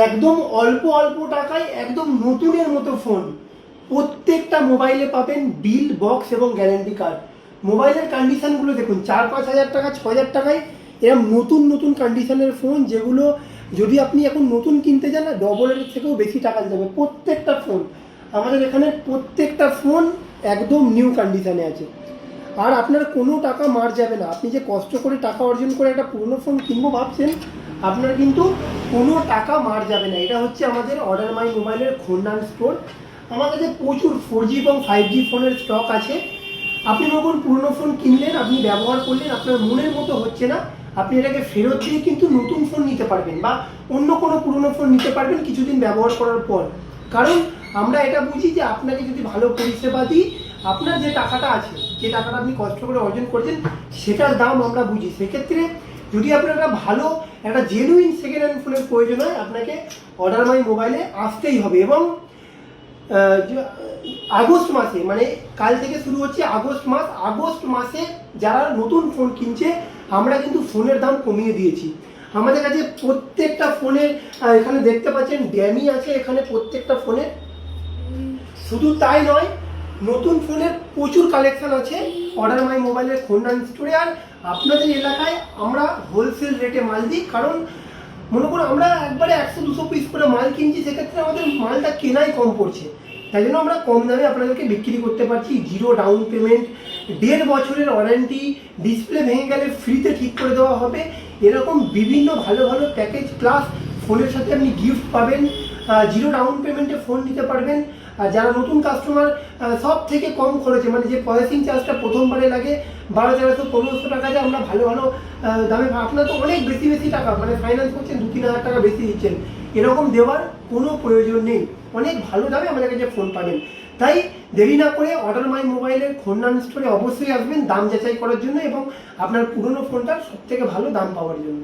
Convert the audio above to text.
একদম অল্প অল্প টাকায় একদম নতুনের মতো ফোন। প্রত্যেকটা মোবাইলে পাবেন বিল, বক্স এবং গ্যারেন্টি কার্ড। মোবাইলের কন্ডিশনগুলো দেখুন, 4-5 হাজার টাকা, 6 হাজার টাকায় এরকম নতুন নতুন কন্ডিশনের ফোন, যেগুলো যদি আপনি এখন নতুন কিনতে যান না, ডবলের থেকেও বেশি টাকা দিতে হবে। প্রত্যেকটা ফোন আমাদের এখানে, প্রত্যেকটা ফোন একদম নিউ কন্ডিশনে আছে। আর আপনার কোনো টাকা মার যাবে না। আপনি যে কষ্ট করে টাকা অর্জন করে একটা পুরনো ফোন কিনবো ভাবছেন, আপনার কিন্তু কোনো টাকা মার যাবে না। এটা হচ্ছে আমাদের অর্ডার মাই মোবাইলের খন্ডান স্টোর। আমার কাছে প্রচুর 4G এবং 5G ফোনের স্টক আছে। আপনি যখন পুরনো ফোন কিনলেন, আপনি ব্যবহার করলেন, আপনার মনের মতো হচ্ছে না, আপনি এটাকে ফেরত দিয়ে কিন্তু নতুন ফোন নিতে পারবেন, বা অন্য কোনো পুরনো ফোন নিতে পারবেন কিছুদিন ব্যবহার করার পর। কারণ আমরা এটা বুঝি যে আপনাকে যদি ভালো পরিষেবা দিই, আপনার যে টাকাটা আছে, যে টাকাটা আপনি কষ্ট করে অর্জন করছেন, সেটার দাম আমরা বুঝি। সেক্ষেত্রে যদি আপনার একটা ভালো, একটা জেনুইন সেকেন্ড হ্যান্ড ফোনের প্রয়োজন হয়, আপনাকে অর্ডার মাই মোবাইলে আসতেই হবে। এবং আগস্ট মাসে, মানে কাল থেকে শুরু হচ্ছে আগস্ট মাস, আগস্ট মাসে যারা নতুন ফোন কিনছে, আমরা কিন্তু ফোনের দাম কমিয়ে দিয়েছি। আমাদের কাছে প্রত্যেকটা ফোনের, এখানে দেখতে পাচ্ছেন ড্যামি আছে এখানে প্রত্যেকটা ফোনে। শুধু তাই নয়, নতুন ফোনের প্রচুর কালেকশন আছে অর্ডার মাই মোবাইলের খন্ডান স্টোরে। আর আপনাদের এলাকায় আমরা হোলসেল রেটে মাল দিই, কারণ মনে করুন আমরা একবারে 100-200 পিস করে মাল কিনছি, সেক্ষেত্রে আমাদের মালটা কেনাই কম পড়ছে। তাই জন্য আমরা কম দামে আপনাদেরকে বিক্রি করতে পারছি। 0 ডাউন পেমেন্ট, 1.5 বছরের ওয়ারেন্টি, ডিসপ্লে ভেঙে গেলে ফ্রিতে ঠিক করে দেওয়া হবে, এরকম বিভিন্ন ভালো ভালো প্যাকেজ, প্লাস ফোনের সাথে আপনি গিফট পাবেন। 0 ডাউন পেমেন্টে ফোন নিতে পারবেন। আর যারা নতুন কাস্টমার, সব থেকে কম খরচে, মানে যে প্রসেসিং চার্জটা প্রথমবারে লাগে 1200-1500 টাকাতে আমরা ভালো ভালো দামে, আপনার তো অনেক বেশি বেশি টাকা, মানে ফাইন্যান্স করছেন 2-3 হাজার টাকা বেশি দিচ্ছেন, এরকম দেওয়ার কোনো প্রয়োজন নেই। অনেক ভালো দামে আমাদের কাছে ফোন পাবেন। তাই দেরি না করে অর্ডার মাই মোবাইলের খন্ডান স্টোরে অবশ্যই আসবেন দাম যাচাই করার জন্য, এবং আপনার পুরনো ফোনটার সব থেকে ভালো দাম পাওয়ার জন্য।